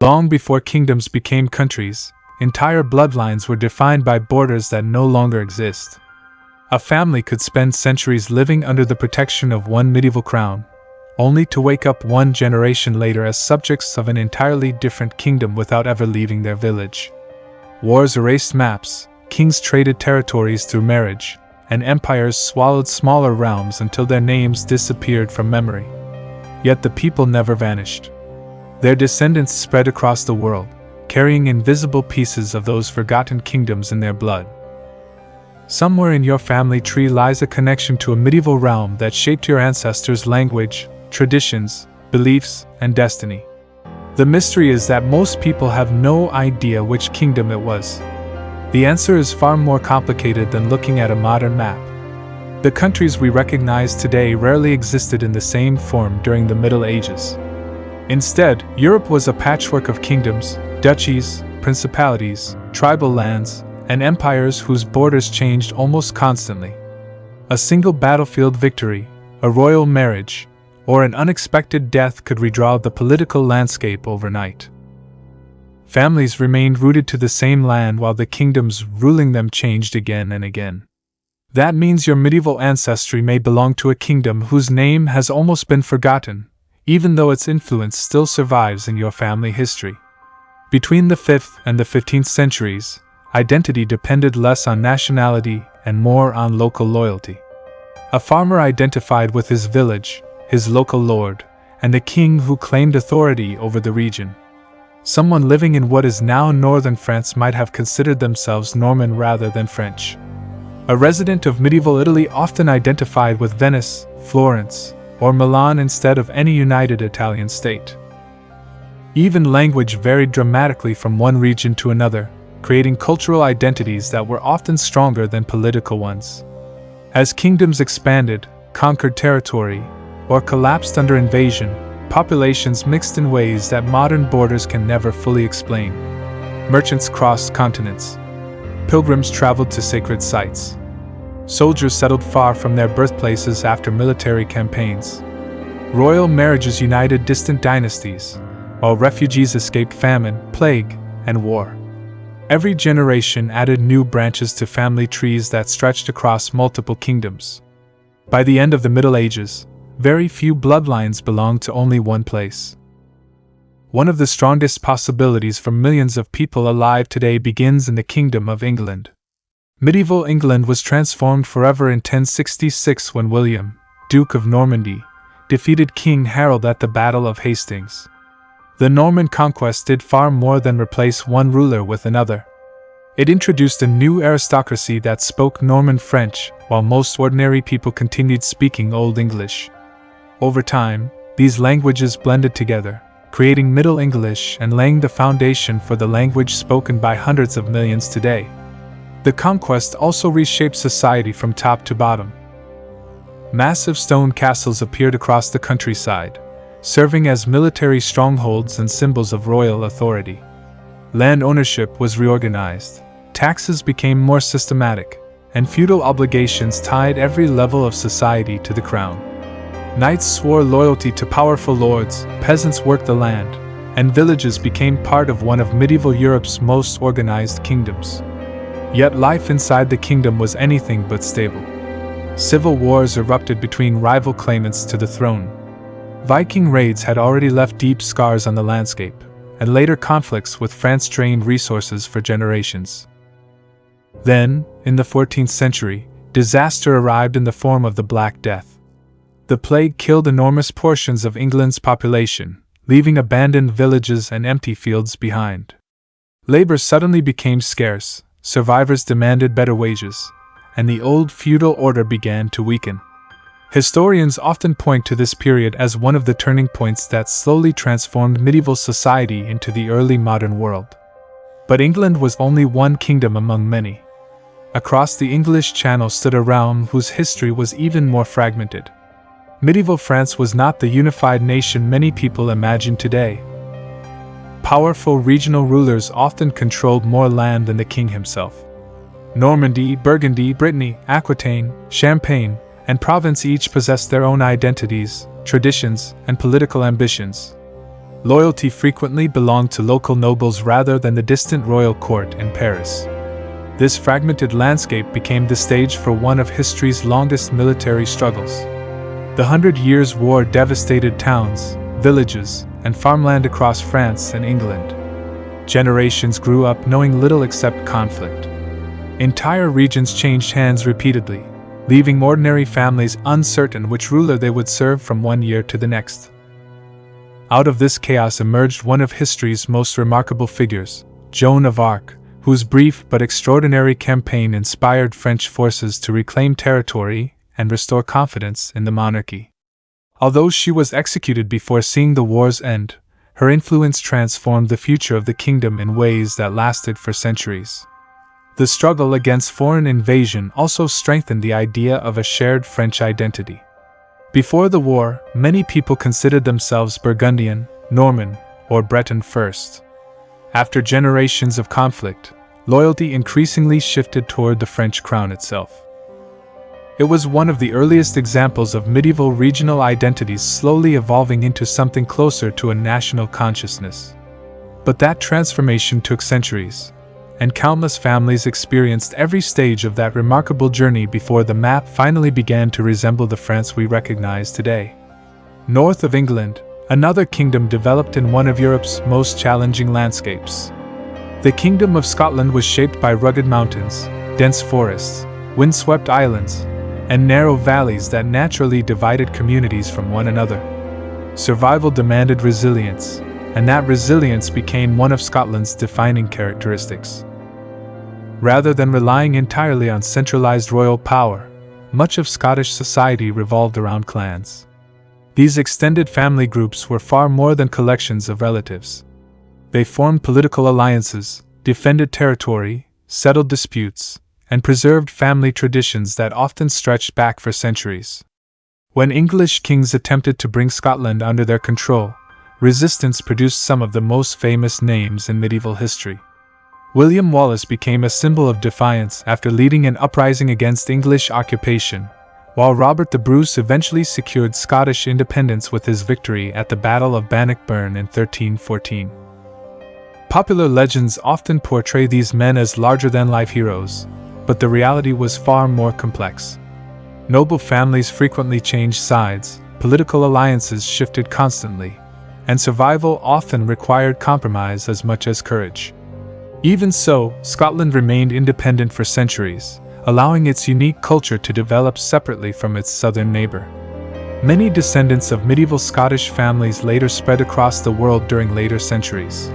Long before kingdoms became countries, entire bloodlines were defined by borders that no longer exist. A family could spend centuries living under the protection of one medieval crown, only to wake up one generation later as subjects of an entirely different kingdom without ever leaving their village. Wars erased maps, kings traded territories through marriage, and empires swallowed smaller realms until their names disappeared from memory. Yet the people never vanished. Their descendants spread across the world, carrying invisible pieces of those forgotten kingdoms in their blood. Somewhere in your family tree lies a connection to a medieval realm that shaped your ancestors' language, traditions, beliefs, and destiny. The mystery is that most people have no idea which kingdom it was. The answer is far more complicated than looking at a modern map. The countries we recognize today rarely existed in the same form during the Middle Ages. Instead, Europe was a patchwork of kingdoms, duchies, principalities, tribal lands, and empires whose borders changed almost constantly. A single battlefield victory, a royal marriage, or an unexpected death could redraw the political landscape overnight. Families remained rooted to the same land while the kingdoms ruling them changed again and again. That means your medieval ancestry may belong to a kingdom whose name has almost been forgotten, even though its influence still survives in your family history. Between the 5th and the 15th centuries, identity depended less on nationality and more on local loyalty. A farmer identified with his village, his local lord, and the king who claimed authority over the region. Someone living in what is now northern France might have considered themselves Norman rather than French. A resident of medieval Italy often identified with Venice, Florence, or Milan instead of any united Italian state. Even language varied dramatically from one region to another, creating cultural identities that were often stronger than political ones. As kingdoms expanded, conquered territory, or collapsed under invasion, populations mixed in ways that modern borders can never fully explain. Merchants crossed continents. Pilgrims traveled to sacred sites. Soldiers settled far from their birthplaces after military campaigns. Royal marriages united distant dynasties, while refugees escaped famine, plague, and war. Every generation added new branches to family trees that stretched across multiple kingdoms. By the end of the Middle Ages, very few bloodlines belonged to only one place. One of the strongest possibilities for millions of people alive today begins in the Kingdom of England. Medieval England was transformed forever in 1066 when William, Duke of Normandy, defeated King Harold at the Battle of Hastings. The Norman conquest did far more than replace one ruler with another. It introduced a new aristocracy that spoke Norman French, while most ordinary people continued speaking Old English. Over time, these languages blended together, creating Middle English and laying the foundation for the language spoken by hundreds of millions today. The conquest also reshaped society from top to bottom. Massive stone castles appeared across the countryside, serving as military strongholds and symbols of royal authority. Land ownership was reorganized, taxes became more systematic, and feudal obligations tied every level of society to the crown. Knights swore loyalty to powerful lords, peasants worked the land, and villages became part of one of medieval Europe's most organized kingdoms. Yet life inside the kingdom was anything but stable. Civil wars erupted between rival claimants to the throne. Viking raids had already left deep scars on the landscape, and later conflicts with France drained resources for generations. Then, in the 14th century, disaster arrived in the form of the Black Death. The plague killed enormous portions of England's population, leaving abandoned villages and empty fields behind. Labor suddenly became scarce, survivors demanded better wages, and the old feudal order began to weaken. Historians often point to this period as one of the turning points that slowly transformed medieval society into the early modern world. But England was only one kingdom among many. Across the English Channel stood a realm whose history was even more fragmented. Medieval France was not the unified nation many people imagine today. Powerful regional rulers often controlled more land than the king himself. Normandy, Burgundy, Brittany, Aquitaine, Champagne, and Provence each possessed their own identities, traditions, and political ambitions. Loyalty frequently belonged to local nobles rather than the distant royal court in Paris. This fragmented landscape became the stage for one of history's longest military struggles. The 100 Years' War devastated towns, villages, and farmland across France and England. Generations grew up knowing little except conflict. Entire regions changed hands repeatedly, leaving ordinary families uncertain which ruler they would serve from one year to the next. Out of this chaos emerged one of history's most remarkable figures, Joan of Arc, whose brief but extraordinary campaign inspired French forces to reclaim territory and restore confidence in the monarchy. Although she was executed before seeing the war's end, her influence transformed the future of the kingdom in ways that lasted for centuries. The struggle against foreign invasion also strengthened the idea of a shared French identity. Before the war, many people considered themselves Burgundian, Norman, or Breton first. After generations of conflict, loyalty increasingly shifted toward the French crown itself. It was one of the earliest examples of medieval regional identities slowly evolving into something closer to a national consciousness. But that transformation took centuries, and countless families experienced every stage of that remarkable journey before the map finally began to resemble the France we recognize today. North of England, another kingdom developed in one of Europe's most challenging landscapes. The Kingdom of Scotland was shaped by rugged mountains, dense forests, windswept islands, and narrow valleys that naturally divided communities from one another. Survival demanded resilience, and that resilience became one of Scotland's defining characteristics. Rather than relying entirely on centralized royal power, much of Scottish society revolved around clans. These extended family groups were far more than collections of relatives. They formed political alliances, defended territory, settled disputes, and preserved family traditions that often stretched back for centuries. When English kings attempted to bring Scotland under their control, resistance produced some of the most famous names in medieval history. William Wallace became a symbol of defiance after leading an uprising against English occupation, while Robert the Bruce eventually secured Scottish independence with his victory at the Battle of Bannockburn in 1314. Popular legends often portray these men as larger-than-life heroes, but the reality was far more complex. Noble families frequently changed sides, political alliances shifted constantly, and survival often required compromise as much as courage. Even so, Scotland remained independent for centuries, allowing its unique culture to develop separately from its southern neighbor. Many descendants of medieval Scottish families later spread across the world during later centuries.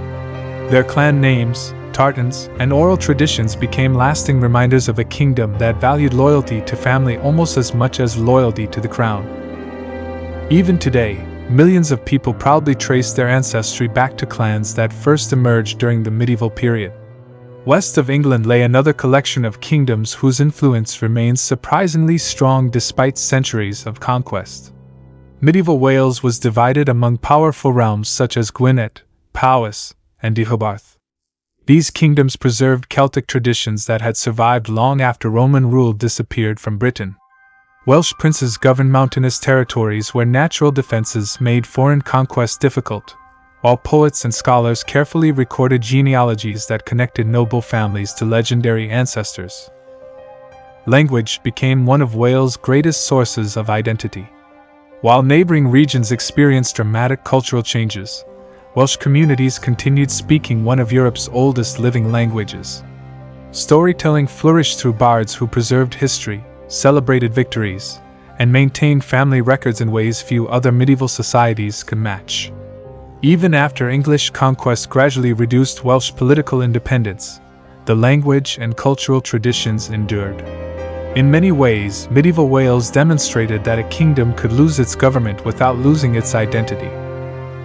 Their clan names, tartans, and oral traditions became lasting reminders of a kingdom that valued loyalty to family almost as much as loyalty to the crown. Even today, millions of people proudly trace their ancestry back to clans that first emerged during the medieval period. West of England lay another collection of kingdoms whose influence remains surprisingly strong despite centuries of conquest. Medieval Wales was divided among powerful realms such as Gwynedd, Powys, and Deheubarth. These kingdoms preserved Celtic traditions that had survived long after Roman rule disappeared from Britain. Welsh princes governed mountainous territories where natural defenses made foreign conquest difficult, while poets and scholars carefully recorded genealogies that connected noble families to legendary ancestors. Language became one of Wales' greatest sources of identity. While neighboring regions experienced dramatic cultural changes, Welsh communities continued speaking one of Europe's oldest living languages. Storytelling flourished through bards who preserved history, celebrated victories, and maintained family records in ways few other medieval societies could match. Even after English conquest gradually reduced Welsh political independence, the language and cultural traditions endured. In many ways, medieval Wales demonstrated that a kingdom could lose its government without losing its identity.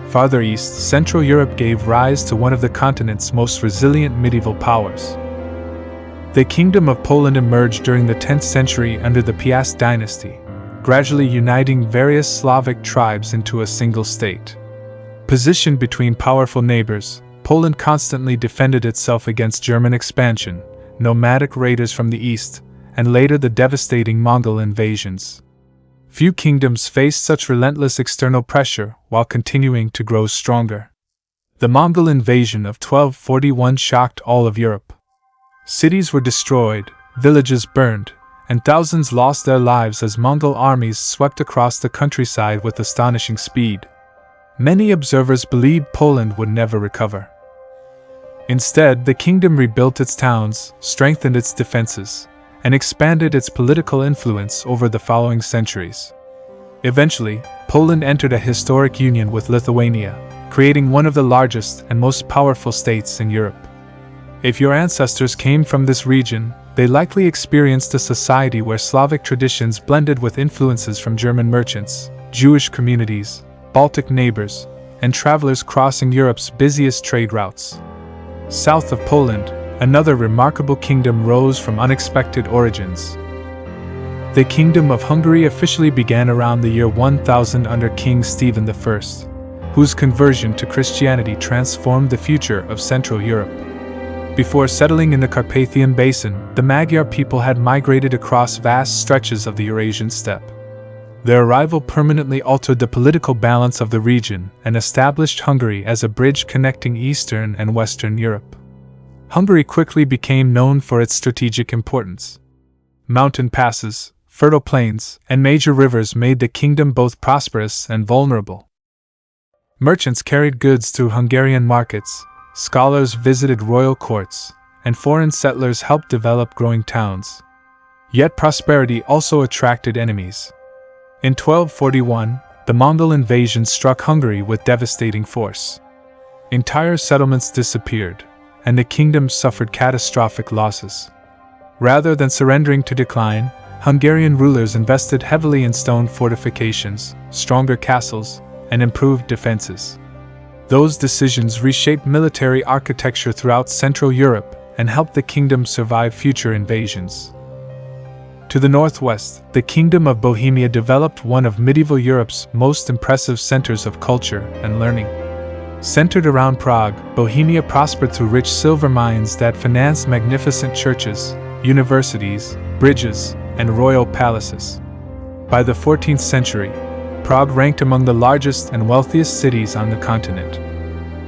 Farther east, Central Europe gave rise to one of the continent's most resilient medieval powers. The Kingdom of Poland emerged during the 10th century under the Piast dynasty, gradually uniting various Slavic tribes into a single state. Positioned between powerful neighbors, Poland constantly defended itself against German expansion, nomadic raiders from the east, and later the devastating Mongol invasions. Few kingdoms faced such relentless external pressure while continuing to grow stronger. The Mongol invasion of 1241 shocked all of Europe. Cities were destroyed, villages burned, and thousands lost their lives as Mongol armies swept across the countryside with astonishing speed. Many observers believed Poland would never recover. Instead, the kingdom rebuilt its towns, strengthened its defenses, and expanded its political influence over the following centuries. Eventually, Poland entered a historic union with Lithuania, creating one of the largest and most powerful states in Europe. If your ancestors came from this region, they likely experienced a society where Slavic traditions blended with influences from German merchants, Jewish communities, Baltic neighbors, and travelers crossing Europe's busiest trade routes. South of Poland, another remarkable kingdom rose from unexpected origins. The Kingdom of Hungary officially began around the year 1000 under King Stephen I, whose conversion to Christianity transformed the future of Central Europe. Before settling in the Carpathian Basin, the Magyar people had migrated across vast stretches of the Eurasian steppe. Their arrival permanently altered the political balance of the region and established Hungary as a bridge connecting Eastern and Western Europe. Hungary quickly became known for its strategic importance. Mountain passes, fertile plains, and major rivers made the kingdom both prosperous and vulnerable. Merchants carried goods through Hungarian markets, scholars visited royal courts, and foreign settlers helped develop growing towns. Yet prosperity also attracted enemies. In 1241, the Mongol invasion struck Hungary with devastating force. Entire settlements disappeared, and the kingdom suffered catastrophic losses. Rather than surrendering to decline, Hungarian rulers invested heavily in stone fortifications, stronger castles, and improved defenses. Those decisions reshaped military architecture throughout Central Europe and helped the kingdom survive future invasions. To the northwest, the Kingdom of Bohemia developed one of medieval Europe's most impressive centers of culture and learning. Centered around Prague, Bohemia prospered through rich silver mines that financed magnificent churches, universities, bridges, and royal palaces. By the 14th century, Prague ranked among the largest and wealthiest cities on the continent.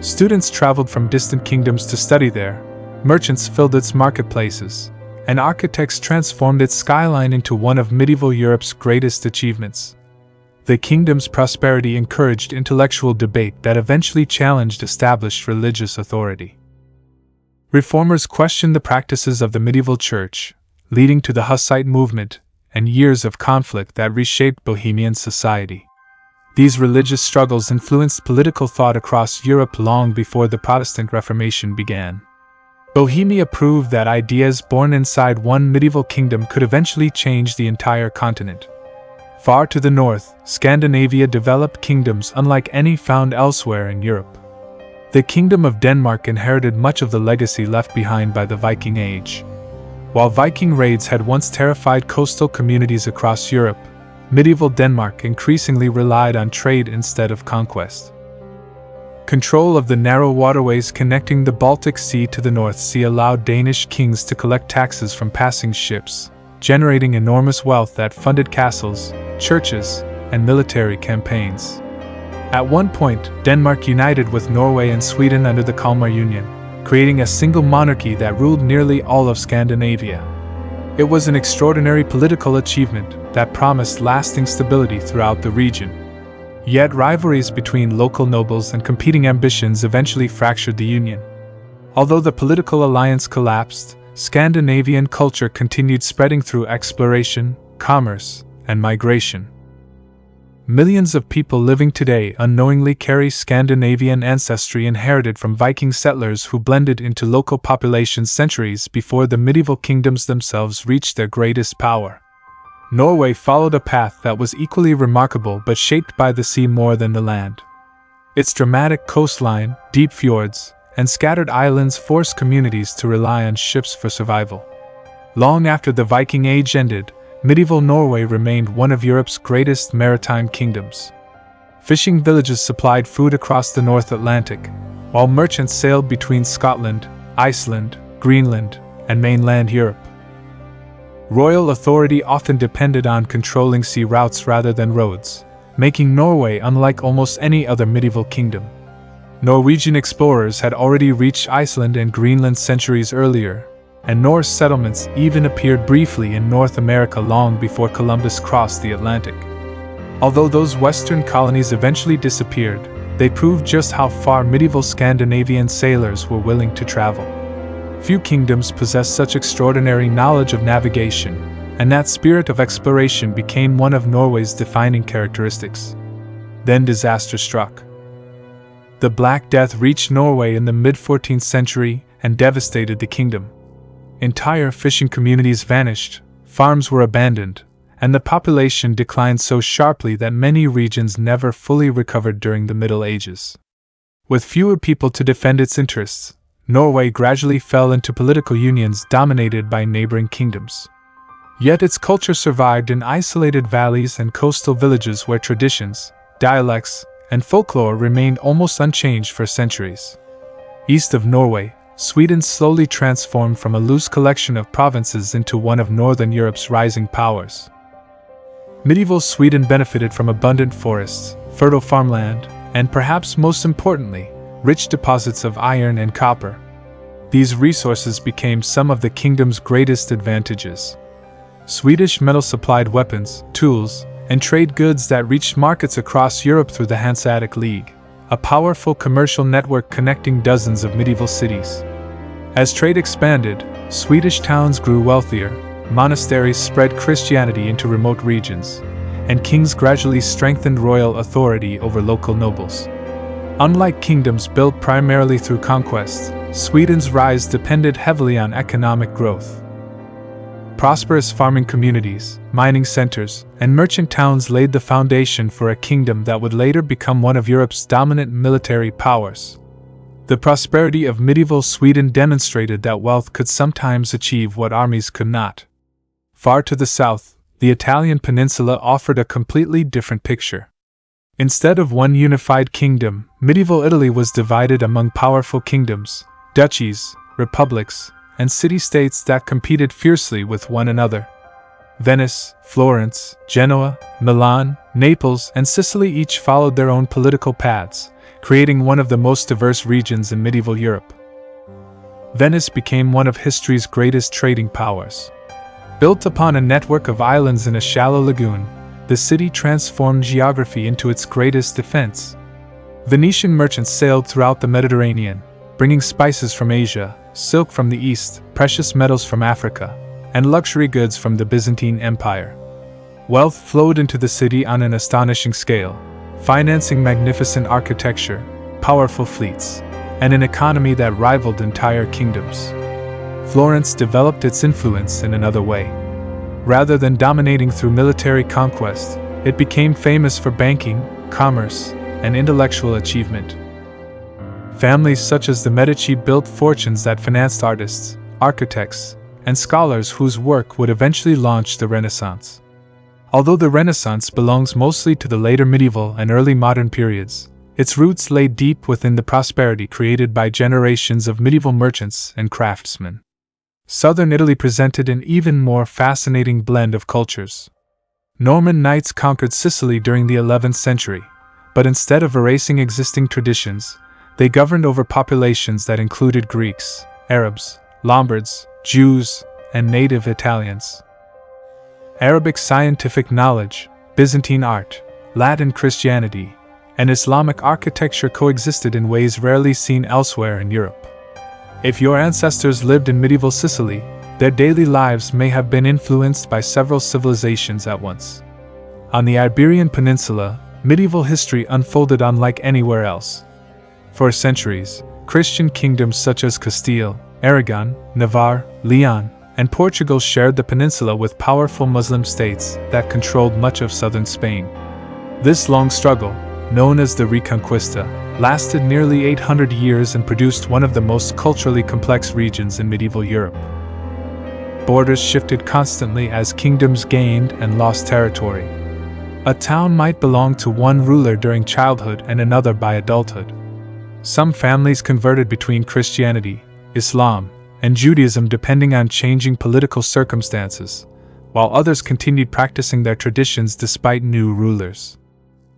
Students traveled from distant kingdoms to study there, merchants filled its marketplaces, and architects transformed its skyline into one of medieval Europe's greatest achievements. The kingdom's prosperity encouraged intellectual debate that eventually challenged established religious authority. Reformers questioned the practices of the medieval church, leading to the Hussite movement and years of conflict that reshaped Bohemian society. These religious struggles influenced political thought across Europe long before the Protestant Reformation began. Bohemia proved that ideas born inside one medieval kingdom could eventually change the entire continent. Far to the north, Scandinavia developed kingdoms unlike any found elsewhere in Europe. The Kingdom of Denmark inherited much of the legacy left behind by the Viking Age. While Viking raids had once terrified coastal communities across Europe, medieval Denmark increasingly relied on trade instead of conquest. Control of the narrow waterways connecting the Baltic Sea to the North Sea allowed Danish kings to collect taxes from passing ships, generating enormous wealth that funded castles, churches, and military campaigns. At one point, Denmark united with Norway and Sweden under the Kalmar Union, creating a single monarchy that ruled nearly all of Scandinavia. It was an extraordinary political achievement that promised lasting stability throughout the region. Yet rivalries between local nobles and competing ambitions eventually fractured the union. Although the political alliance collapsed, Scandinavian culture continued spreading through exploration, commerce, and migration. Millions of people living today unknowingly carry Scandinavian ancestry inherited from Viking settlers who blended into local populations centuries before the medieval kingdoms themselves reached their greatest power. Norway followed a path that was equally remarkable but shaped by the sea more than the land. Its dramatic coastline, deep fjords, and scattered islands forced communities to rely on ships for survival. Long after the Viking Age ended, medieval Norway remained one of Europe's greatest maritime kingdoms. Fishing villages supplied food across the North Atlantic, while merchants sailed between Scotland, Iceland, Greenland, and mainland Europe. Royal authority often depended on controlling sea routes rather than roads, making Norway unlike almost any other medieval kingdom. Norwegian explorers had already reached Iceland and Greenland centuries earlier, and Norse settlements even appeared briefly in North America long before Columbus crossed the Atlantic. Although those western colonies eventually disappeared, they proved just how far medieval Scandinavian sailors were willing to travel. Few kingdoms possessed such extraordinary knowledge of navigation, and that spirit of exploration became one of Norway's defining characteristics. Then disaster struck. The Black Death reached Norway in the mid-14th century and devastated the kingdom. Entire fishing communities vanished, farms were abandoned, and the population declined so sharply that many regions never fully recovered during the Middle Ages. With fewer people to defend its interests, Norway gradually fell into political unions dominated by neighboring kingdoms. Yet its culture survived in isolated valleys and coastal villages where traditions, dialects, and folklore remained almost unchanged for centuries. East of Norway, Sweden slowly transformed from a loose collection of provinces into one of Northern Europe's rising powers. Medieval Sweden benefited from abundant forests, fertile farmland, and perhaps most importantly, rich deposits of iron and copper. These resources became some of the kingdom's greatest advantages. Swedish metal supplied weapons, tools, and trade goods that reached markets across Europe through the Hanseatic League, a powerful commercial network connecting dozens of medieval cities. As trade expanded, Swedish towns grew wealthier, monasteries spread Christianity into remote regions, and kings gradually strengthened royal authority over local nobles. Unlike kingdoms built primarily through conquest, Sweden's rise depended heavily on economic growth. Prosperous farming communities, mining centers, and merchant towns laid the foundation for a kingdom that would later become one of Europe's dominant military powers. The prosperity of medieval Sweden demonstrated that wealth could sometimes achieve what armies could not. Far to the south, the Italian peninsula offered a completely different picture. Instead of one unified kingdom, medieval Italy was divided among powerful kingdoms, duchies, republics, and city-states that competed fiercely with one another. Venice, Florence, Genoa, Milan, Naples, and Sicily each followed their own political paths, creating one of the most diverse regions in medieval Europe. Venice became one of history's greatest trading powers. Built upon a network of islands in a shallow lagoon, the city transformed geography into its greatest defense. Venetian merchants sailed throughout the Mediterranean, bringing spices from Asia, silk from the East, precious metals from Africa, and luxury goods from the Byzantine Empire. Wealth flowed into the city on an astonishing scale, financing magnificent architecture, powerful fleets, and an economy that rivaled entire kingdoms. Florence developed its influence in another way. Rather than dominating through military conquest, it became famous for banking, commerce, and intellectual achievement. Families such as the Medici built fortunes that financed artists, architects, and scholars whose work would eventually launch the Renaissance. Although the Renaissance belongs mostly to the later medieval and early modern periods, its roots lay deep within the prosperity created by generations of medieval merchants and craftsmen. Southern Italy presented an even more fascinating blend of cultures. Norman knights conquered Sicily during the 11th century, but instead of erasing existing traditions, they governed over populations that included Greeks, Arabs, Lombards, Jews, and native Italians. Arabic scientific knowledge, Byzantine art, Latin Christianity, and Islamic architecture coexisted in ways rarely seen elsewhere in Europe. If your ancestors lived in medieval Sicily, their daily lives may have been influenced by several civilizations at once. On the Iberian Peninsula, medieval history unfolded unlike anywhere else. For centuries, Christian kingdoms such as Castile, Aragon, Navarre, Leon, and Portugal shared the peninsula with powerful Muslim states that controlled much of southern Spain. This long struggle, known as the Reconquista, lasted nearly 800 years and produced one of the most culturally complex regions in medieval Europe. Borders shifted constantly as kingdoms gained and lost territory. A town might belong to one ruler during childhood and another by adulthood. Some families converted between Christianity, Islam, and Judaism depending on changing political circumstances, while others continued practicing their traditions despite new rulers.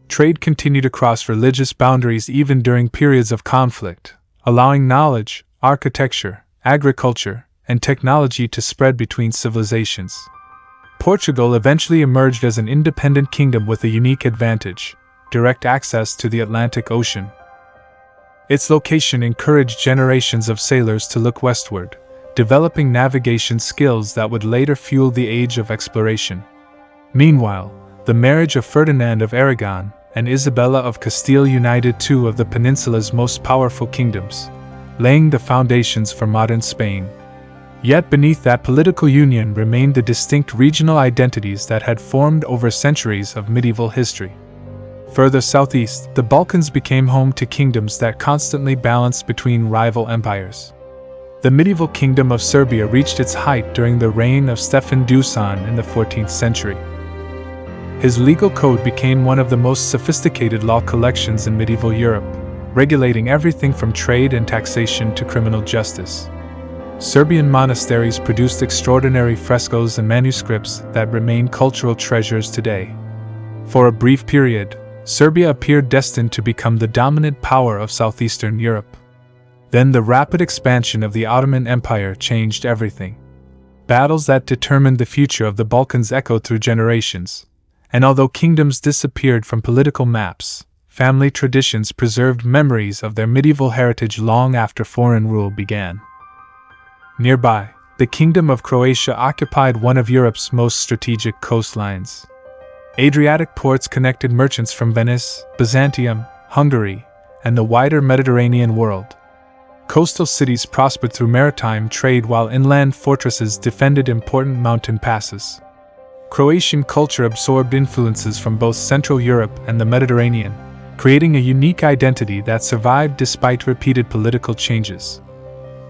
Trade continued across religious boundaries even during periods of conflict, allowing knowledge, architecture, agriculture, and technology to spread between civilizations. Portugal eventually emerged as an independent kingdom with a unique advantage: direct access to the Atlantic Ocean. Its location encouraged generations of sailors to look westward, developing navigation skills that would later fuel the age of exploration. Meanwhile, the marriage of Ferdinand of Aragon and Isabella of Castile united two of the peninsula's most powerful kingdoms, laying the foundations for modern Spain. Yet beneath that political union remained the distinct regional identities that had formed over centuries of medieval history. Further southeast, the Balkans became home to kingdoms that constantly balanced between rival empires. The medieval kingdom of Serbia reached its height during the reign of Stefan Dusan in the 14th century. His legal code became one of the most sophisticated law collections in medieval Europe, regulating everything from trade and taxation to criminal justice. Serbian monasteries produced extraordinary frescoes and manuscripts that remain cultural treasures today. For a brief period, Serbia appeared destined to become the dominant power of southeastern Europe. Then the rapid expansion of the Ottoman Empire changed everything. Battles that determined the future of the Balkans echoed through generations, and although kingdoms disappeared from political maps, family traditions preserved memories of their medieval heritage long after foreign rule began. Nearby, the Kingdom of Croatia occupied one of Europe's most strategic coastlines. Adriatic ports connected merchants from Venice, Byzantium, Hungary, and the wider Mediterranean world. Coastal cities prospered through maritime trade while inland fortresses defended important mountain passes. Croatian culture absorbed influences from both Central Europe and the Mediterranean, creating a unique identity that survived despite repeated political changes.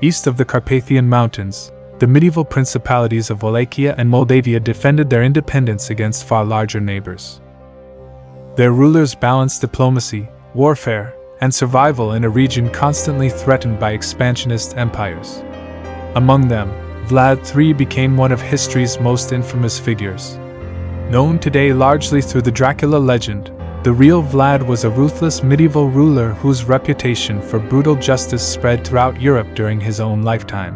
East of the Carpathian Mountains, the medieval principalities of Wallachia and Moldavia defended their independence against far larger neighbors. Their rulers balanced diplomacy, warfare, and survival in a region constantly threatened by expansionist empires. Among them, Vlad III became one of history's most infamous figures. Known today largely through the Dracula legend, the real Vlad was a ruthless medieval ruler whose reputation for brutal justice spread throughout Europe during his own lifetime.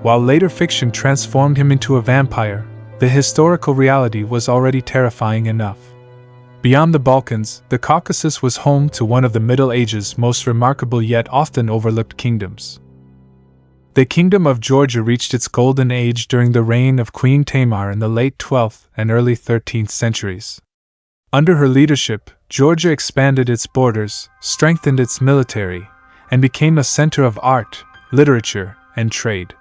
While later fiction transformed him into a vampire, the historical reality was already terrifying enough. Beyond the Balkans, the Caucasus was home to one of the Middle Ages' most remarkable yet often overlooked kingdoms. The Kingdom of Georgia reached its golden age during the reign of Queen Tamar in the late 12th and early 13th centuries. Under her leadership, Georgia expanded its borders, strengthened its military, and became a center of art, literature, and trade.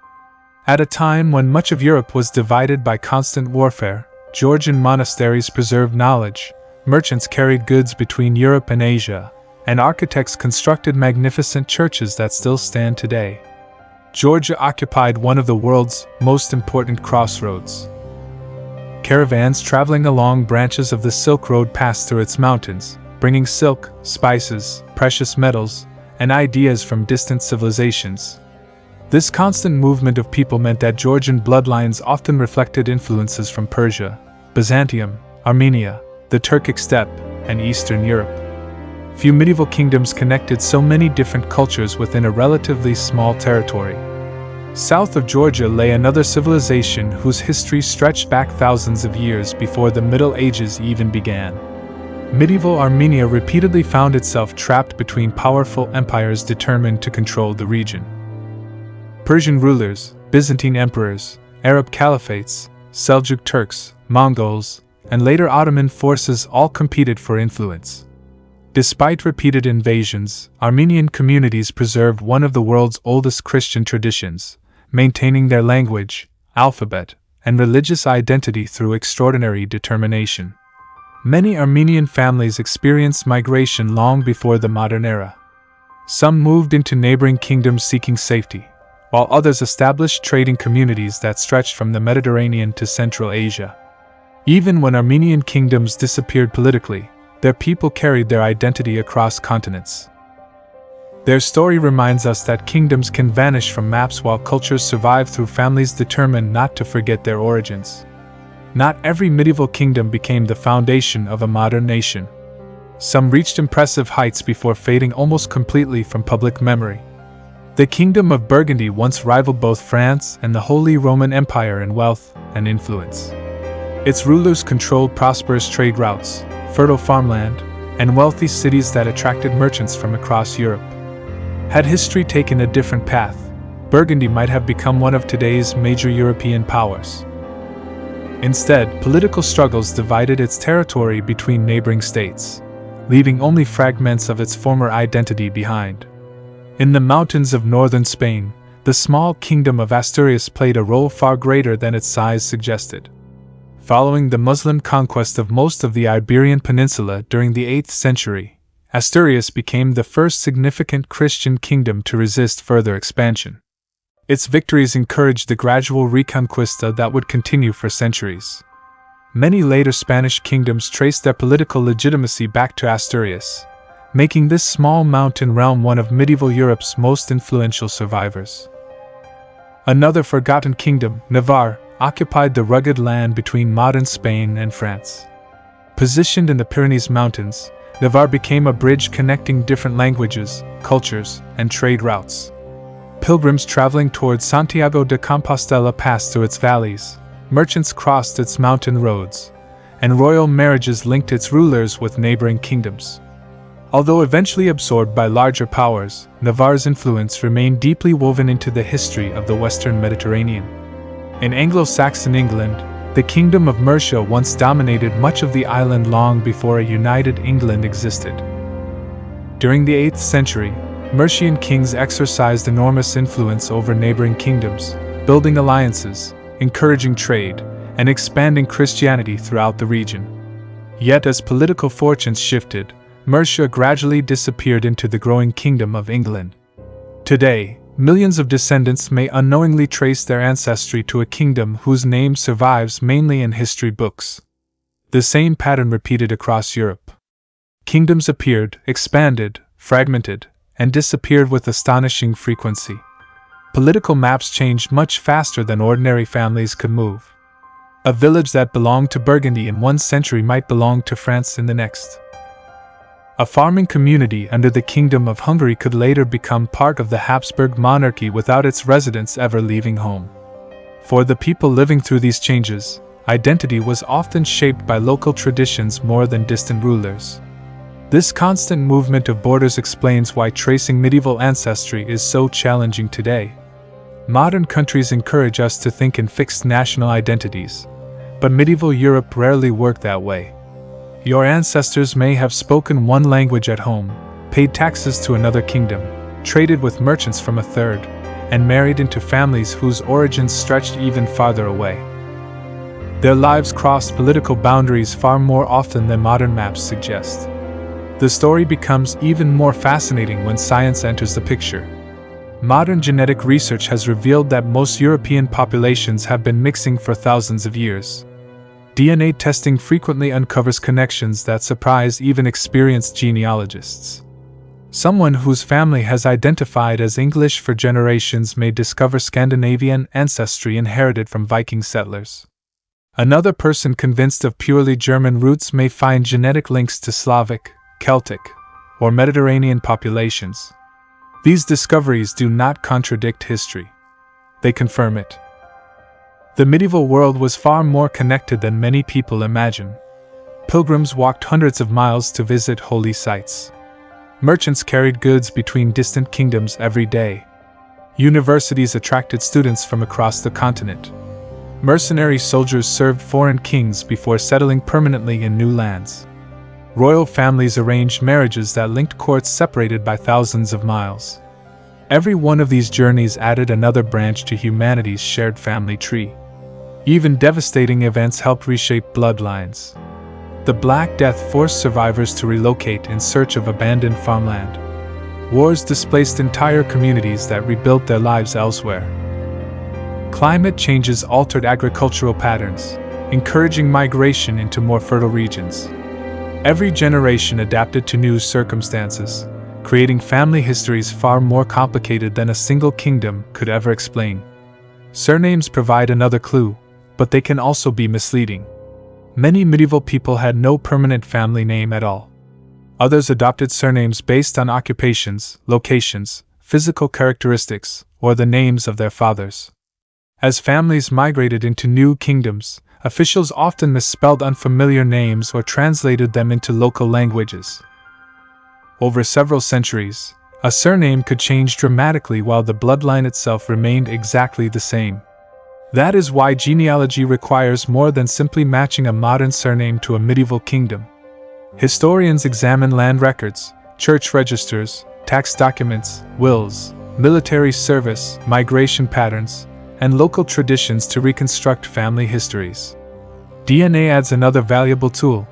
At a time when much of Europe was divided by constant warfare, Georgian monasteries preserved knowledge, merchants carried goods between Europe and Asia, and architects constructed magnificent churches that still stand today. Georgia occupied one of the world's most important crossroads. Caravans traveling along branches of the Silk Road passed through its mountains, bringing silk, spices, precious metals, and ideas from distant civilizations. This constant movement of people meant that Georgian bloodlines often reflected influences from Persia, Byzantium, Armenia, the Turkic steppe, and Eastern Europe. Few medieval kingdoms connected so many different cultures within a relatively small territory. South of Georgia lay another civilization whose history stretched back thousands of years before the Middle Ages even began. Medieval Armenia repeatedly found itself trapped between powerful empires determined to control the region. Persian rulers, Byzantine emperors, Arab caliphates, Seljuk Turks, Mongols, and later Ottoman forces all competed for influence. Despite repeated invasions, Armenian communities preserved one of the world's oldest Christian traditions, maintaining their language, alphabet, and religious identity through extraordinary determination. Many Armenian families experienced migration long before the modern era. Some moved into neighboring kingdoms seeking safety, while others established trading communities that stretched from the Mediterranean to Central Asia. Even when Armenian kingdoms disappeared politically, their people carried their identity across continents. Their story reminds us that kingdoms can vanish from maps while cultures survive through families determined not to forget their origins. Not every medieval kingdom became the foundation of a modern nation. Some reached impressive heights before fading almost completely from public memory. The Kingdom of Burgundy once rivaled both France and the Holy Roman Empire in wealth and influence. Its rulers controlled prosperous trade routes, fertile farmland, and wealthy cities that attracted merchants from across Europe. Had history taken a different path, Burgundy might have become one of today's major European powers. Instead, political struggles divided its territory between neighboring states, leaving only fragments of its former identity behind. In the mountains of northern Spain, the small kingdom of Asturias played a role far greater than its size suggested. Following the Muslim conquest of most of the Iberian Peninsula during the 8th century, Asturias became the first significant Christian kingdom to resist further expansion. Its victories encouraged the gradual Reconquista that would continue for centuries. Many later Spanish kingdoms traced their political legitimacy back to Asturias, making this small mountain realm one of medieval Europe's most influential survivors. Another forgotten kingdom, Navarre, occupied the rugged land between modern Spain and France. Positioned in the Pyrenees Mountains, Navarre became a bridge connecting different languages, cultures, and trade routes. Pilgrims traveling towards Santiago de Compostela passed through its valleys, merchants crossed its mountain roads, and royal marriages linked its rulers with neighboring kingdoms. Although eventually absorbed by larger powers, Navarre's influence remained deeply woven into the history of the Western Mediterranean. In Anglo-Saxon England, the Kingdom of Mercia once dominated much of the island long before a united England existed. During the 8th century, Mercian kings exercised enormous influence over neighboring kingdoms, building alliances, encouraging trade, and expanding Christianity throughout the region. Yet as political fortunes shifted, Mercia gradually disappeared into the growing Kingdom of England. Today, millions of descendants may unknowingly trace their ancestry to a kingdom whose name survives mainly in history books. The same pattern repeated across Europe. Kingdoms appeared, expanded, fragmented, and disappeared with astonishing frequency. Political maps changed much faster than ordinary families could move. A village that belonged to Burgundy in one century might belong to France in the next. A farming community under the Kingdom of Hungary could later become part of the Habsburg monarchy without its residents ever leaving home. For the people living through these changes, identity was often shaped by local traditions more than distant rulers. This constant movement of borders explains why tracing medieval ancestry is so challenging today. Modern countries encourage us to think in fixed national identities, but medieval Europe rarely worked that way. Your ancestors may have spoken one language at home, paid taxes to another kingdom, traded with merchants from a third, and married into families whose origins stretched even farther away. Their lives crossed political boundaries far more often than modern maps suggest. The story becomes even more fascinating when science enters the picture. Modern genetic research has revealed that most European populations have been mixing for thousands of years. DNA testing frequently uncovers connections that surprise even experienced genealogists. Someone whose family has identified as English for generations may discover Scandinavian ancestry inherited from Viking settlers. Another person convinced of purely German roots may find genetic links to Slavic, Celtic, or Mediterranean populations. These discoveries do not contradict history. They confirm it. The medieval world was far more connected than many people imagine. Pilgrims walked hundreds of miles to visit holy sites. Merchants carried goods between distant kingdoms every day. Universities attracted students from across the continent. Mercenary soldiers served foreign kings before settling permanently in new lands. Royal families arranged marriages that linked courts separated by thousands of miles. Every one of these journeys added another branch to humanity's shared family tree. Even devastating events helped reshape bloodlines. The Black Death forced survivors to relocate in search of abandoned farmland. Wars displaced entire communities that rebuilt their lives elsewhere. Climate changes altered agricultural patterns, encouraging migration into more fertile regions. Every generation adapted to new circumstances, creating family histories far more complicated than a single kingdom could ever explain. Surnames provide another clue. but they can also be misleading. Many medieval people had no permanent family name at all. Others adopted surnames based on occupations, locations, physical characteristics, or the names of their fathers. As families migrated into new kingdoms, officials often misspelled unfamiliar names or translated them into local languages. Over several centuries, a surname could change dramatically while the bloodline itself remained exactly the same. That is why genealogy requires more than simply matching a modern surname to a medieval kingdom. Historians examine land records, church registers, tax documents, wills, military service, migration patterns, and local traditions to reconstruct family histories. DNA adds another valuable tool,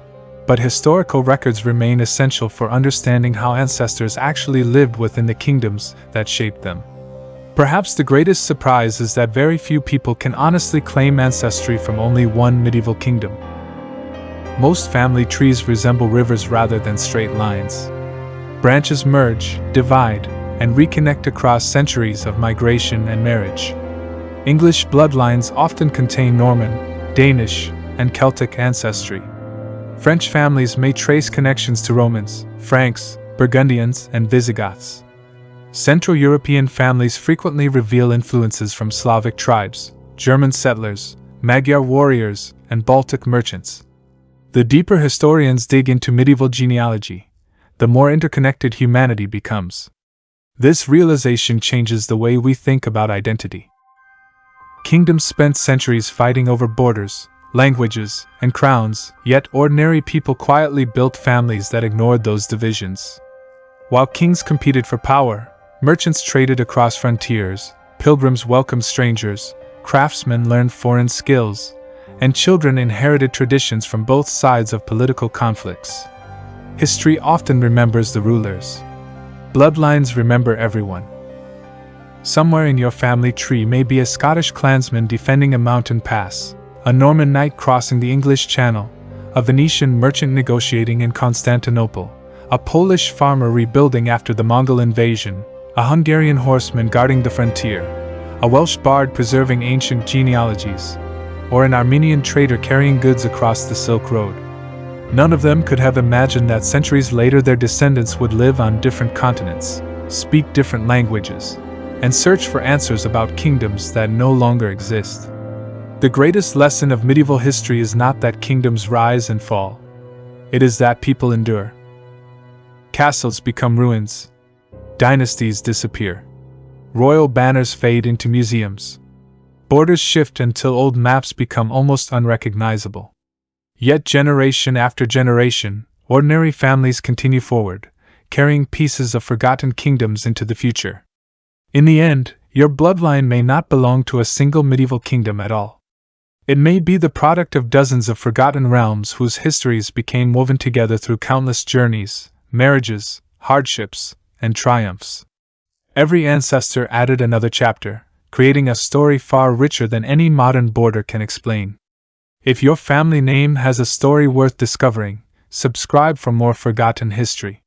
but historical records remain essential for understanding how ancestors actually lived within the kingdoms that shaped them. Perhaps the greatest surprise is that very few people can honestly claim ancestry from only one medieval kingdom. Most family trees resemble rivers rather than straight lines. Branches merge, divide, and reconnect across centuries of migration and marriage. English bloodlines often contain Norman, Danish, and Celtic ancestry. French families may trace connections to Romans, Franks, Burgundians, and Visigoths. Central European families frequently reveal influences from Slavic tribes, German settlers, Magyar warriors, and Baltic merchants. The deeper historians dig into medieval genealogy, the more interconnected humanity becomes. This realization changes the way we think about identity. Kingdoms spent centuries fighting over borders, languages, and crowns, yet ordinary people quietly built families that ignored those divisions. While kings competed for power, merchants traded across frontiers, pilgrims welcomed strangers, craftsmen learned foreign skills, and children inherited traditions from both sides of political conflicts. History often remembers the rulers. Bloodlines remember everyone. Somewhere in your family tree may be a Scottish clansman defending a mountain pass, a Norman knight crossing the English Channel, a Venetian merchant negotiating in Constantinople, a Polish farmer rebuilding after the Mongol invasion, a Hungarian horseman guarding the frontier, a Welsh bard preserving ancient genealogies, or an Armenian trader carrying goods across the Silk Road. None of them could have imagined that centuries later their descendants would live on different continents, speak different languages, and search for answers about kingdoms that no longer exist. The greatest lesson of medieval history is not that kingdoms rise and fall. It is that people endure. Castles become ruins. Dynasties disappear. Royal banners fade into museums. Borders shift until old maps become almost unrecognizable. Yet generation after generation, ordinary families continue forward, carrying pieces of forgotten kingdoms into the future. In the end, your bloodline may not belong to a single medieval kingdom at all. It may be the product of dozens of forgotten realms whose histories became woven together through countless journeys, marriages, hardships, and triumphs. Every ancestor added another chapter, creating a story far richer than any modern border can explain. If your family name has a story worth discovering, subscribe for more forgotten history.